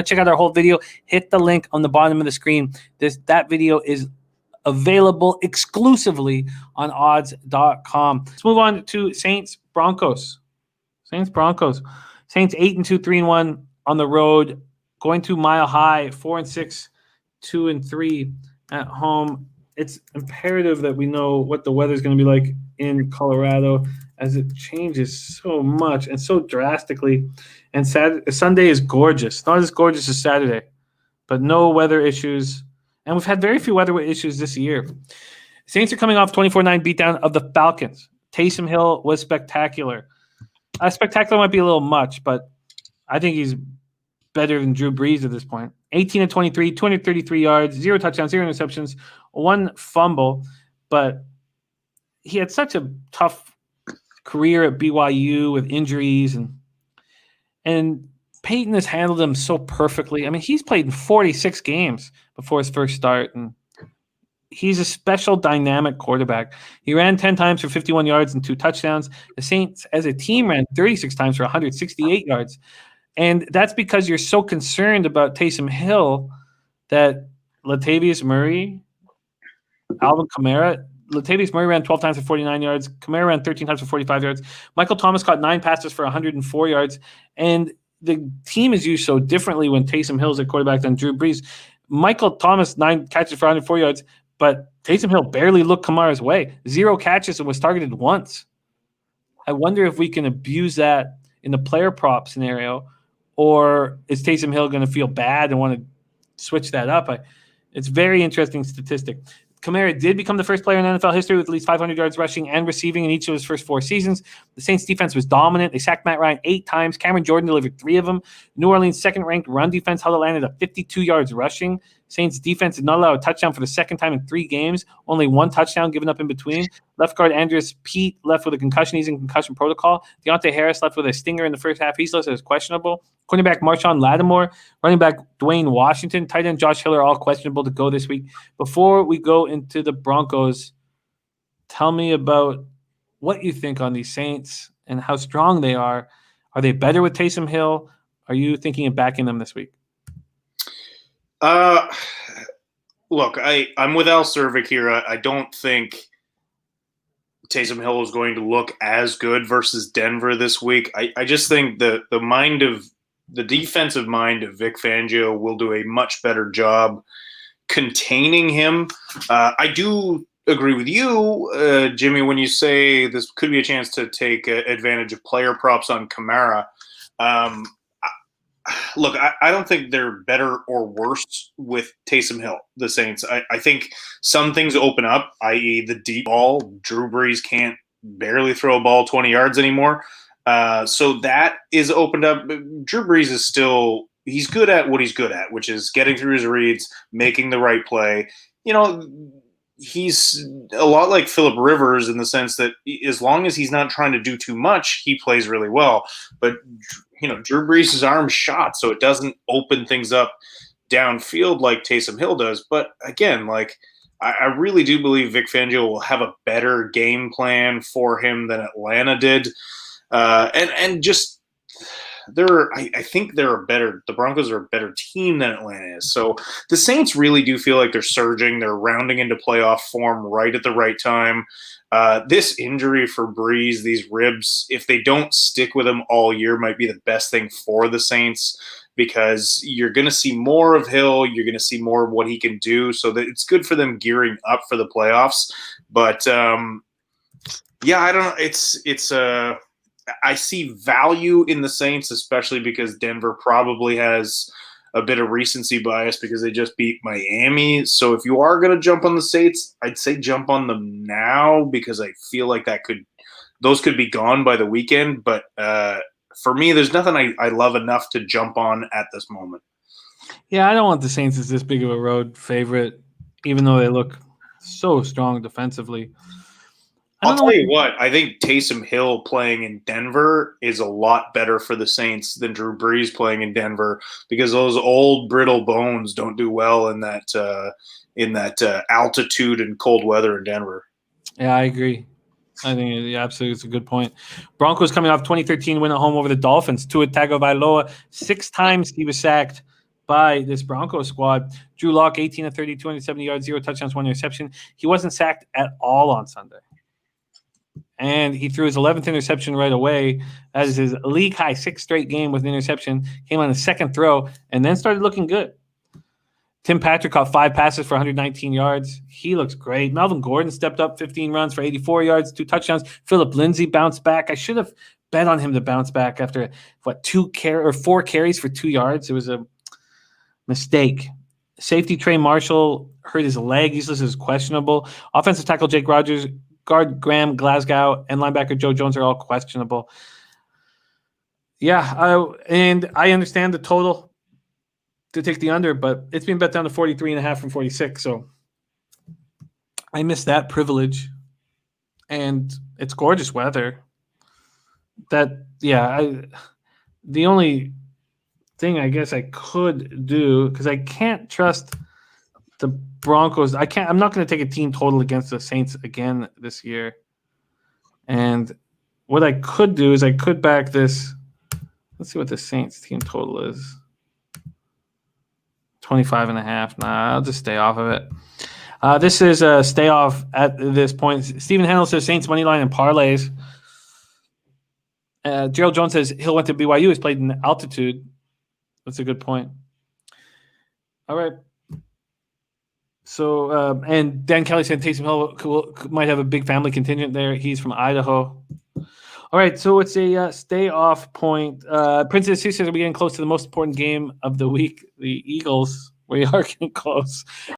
check out our whole video, hit the link on the bottom of the screen. That video is available exclusively on odds.com. Let's move on to Saints Broncos. Saints 8-2, 3-1 on the road, going to Mile High, 4-6, 2-3 at home. It's imperative that we know what the weather is going to be like in Colorado, as it changes so much and so drastically. And Sunday is gorgeous. Not as gorgeous as Saturday, but no weather issues. And we've had very few weather issues this year. Saints are coming off 24-9 beatdown of the Falcons. Taysom Hill was spectacular. Spectacular might be a little much, but I think he's better than Drew Brees at this point. 18-23, 233 yards, 0 touchdowns, 0 interceptions, 1 fumble. But he had such a tough career at BYU with injuries, and Peyton has handled him so perfectly. I mean, he's played in 46 games before his first start, and he's a special dynamic quarterback. He ran 10 times for 51 yards and 2 touchdowns. The Saints as a team ran 36 times for 168 yards. And that's because you're so concerned about Taysom Hill that Latavius Murray, Alvin Kamara, Latavius Murray ran 12 times for 49 yards. Kamara ran 13 times for 45 yards. Michael Thomas caught 9 passes for 104 yards. And the team is used so differently when Taysom Hill's at quarterback than Drew Brees. Michael Thomas, 9 catches for 104 yards, but Taysom Hill barely looked Kamara's way. 0 catches and was targeted once. I wonder if we can abuse that in the player prop scenario, or is Taysom Hill going to feel bad and want to switch that up? It's a very interesting statistic. Kamara did become the first player in NFL history with at least 500 yards rushing and receiving in each of his first 4 seasons. The Saints defense was dominant. They sacked Matt Ryan 8 times. Cameron Jordan delivered 3 of them. New Orleans' second-ranked run defense held Atlanta to 52 yards rushing. Saints defense did not allow a touchdown for the second time in 3 games. Only 1 touchdown given up in between. Left guard Andreas Pete left with a concussion. He's in concussion protocol. Deontay Harris left with a stinger in the first half. He's listed as questionable. Cornerback Marshawn Lattimore, running back Dwayne Washington, tight end Josh Hill are all questionable to go this week. Before we go into the Broncos, tell me about what you think on these Saints and how strong they are. Are they better with Taysom Hill? Are you thinking of backing them this week? Look, I'm with Al Cervic here. I don't think Taysom Hill is going to look as good versus Denver this week. I just think the defensive mind of Vic Fangio will do a much better job containing him. I do agree with you, Jimmy, when you say this could be a chance to take advantage of player props on Kamara. Look, I don't think they're better or worse with Taysom Hill, the Saints. I think some things open up, i.e. the deep ball. Drew Brees can't barely throw a ball 20 yards anymore. So that is opened up. Drew Brees is still – he's good at what he's good at, which is getting through his reads, making the right play. You know, he's a lot like Phillip Rivers in the sense that as long as he's not trying to do too much, he plays really well. But – you know, Drew Brees' arm's shot, so it doesn't open things up downfield like Taysom Hill does. But again, like I really do believe Vic Fangio will have a better game plan for him than Atlanta did, and just I think the Broncos are a better team than Atlanta is. So the Saints really do feel like they're surging. They're rounding into playoff form right at the right time. This injury for Brees, these ribs, if they don't stick with him all year, might be the best thing for the Saints because you're going to see more of Hill. You're going to see more of what he can do. So that it's good for them gearing up for the playoffs. But yeah, I don't know. I see value in the Saints, especially because Denver probably has a bit of recency bias because they just beat Miami. So if you are going to jump on the Saints, I'd say jump on them now because I feel like those could be gone by the weekend. But for me, there's nothing I love enough to jump on at this moment. Yeah, I don't want the Saints as this big of a road favorite, even though they look so strong defensively. I'll tell you what, I think Taysom Hill playing in Denver is a lot better for the Saints than Drew Brees playing in Denver because those old brittle bones don't do well in that altitude and cold weather in Denver. Yeah, I agree. I think absolutely it's a good point. Broncos coming off 2013 win at home over the Dolphins. Tua Tagovailoa, 6 times he was sacked by this Broncos squad. Drew Lock, 18 of 30, 270 yards, 0 touchdowns, 1 interception. He wasn't sacked at all on Sunday. And he threw his 11th interception right away. That is his league-high 6th straight game with an interception. Came on his second throw and then started looking good. Tim Patrick caught 5 passes for 119 yards. He looks great. Melvin Gordon stepped up 15 runs for 84 yards, 2 touchdowns. Phillip Lindsay bounced back. I should have bet on him to bounce back after, 4 carries for 2 yards. It was a mistake. Safety Trey Marshall hurt his leg. He's listed as questionable. Offensive tackle Jake Rogers, guard Graham Glasgow, and linebacker Joe Jones are all questionable. Yeah, and I understand the total to take the under, but it's been bet down to 43.5 from 46, so I missed that privilege. And it's gorgeous weather. The only thing I guess I could do, because I can't trust the Broncos. I'm not going to take a team total against the Saints again this year. And what I could do is I could back this. Let's see what the Saints team total is. 25.5. Nah, I'll just stay off of it. This is a stay off at this point. Stephen Handel says Saints money line and parlays. Gerald Jones says Hill went to BYU. He's played in altitude. That's a good point. All right. So, and Dan Kelly said Taysom Hill might have a big family contingent there. He's from Idaho. All right, so it's a stay off point. Princess Sue says, are we getting close to the most important game of the week? The Eagles. We are getting close.